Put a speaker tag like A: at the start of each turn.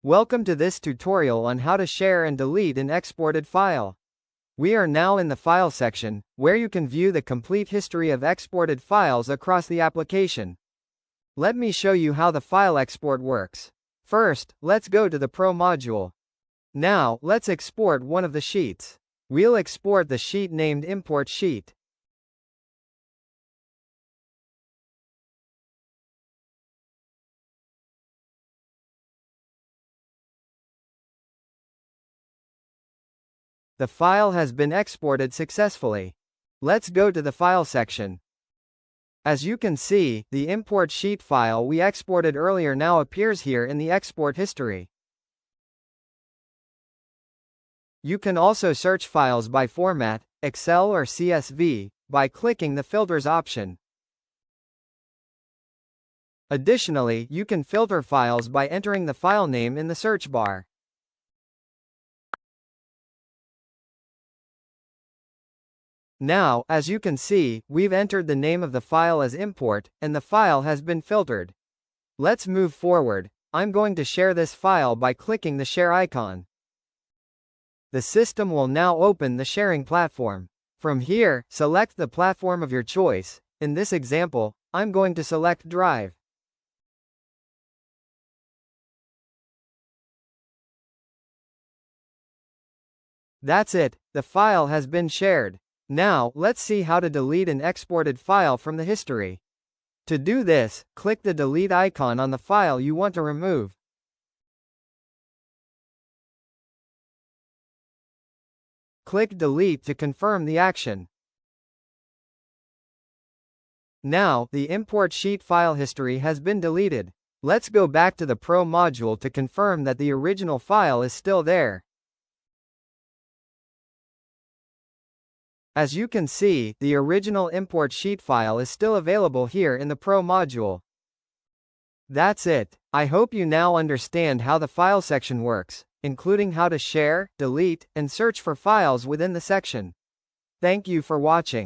A: Welcome to this tutorial on how to share and delete an exported file. We are now in the File section, where you can view the complete history of exported files across the application. Let me show you how the file export works. First, let's go to the Pro module. Now, let's export one of the sheets. We'll export the sheet named Import Sheet. The file has been exported successfully. Let's go to the File section. As you can see, the Import Sheet file we exported earlier now appears here in the export history. You can also search files by format, Excel or CSV, by clicking the Filters option. Additionally, you can filter files by entering the file name in the search bar. Now, as you can see, we've entered the name of the file as import, and the file has been filtered. Let's move forward. I'm going to share this file by clicking the share icon. The system will now open the sharing platform. From here, select the platform of your choice. In this example, I'm going to select Drive. That's it, the file has been shared. Now, let's see how to delete an exported file from the history. To do this, click the delete icon on the file you want to remove. Click delete to confirm the action. Now, the import sheet file history has been deleted. Let's go back to the Pro module to confirm that the original file is still there. As you can see, the original import sheet file is still available here in the Pro module. That's it. I hope you now understand how the File section works, including how to share, delete, and search for files within the section. Thank you for watching.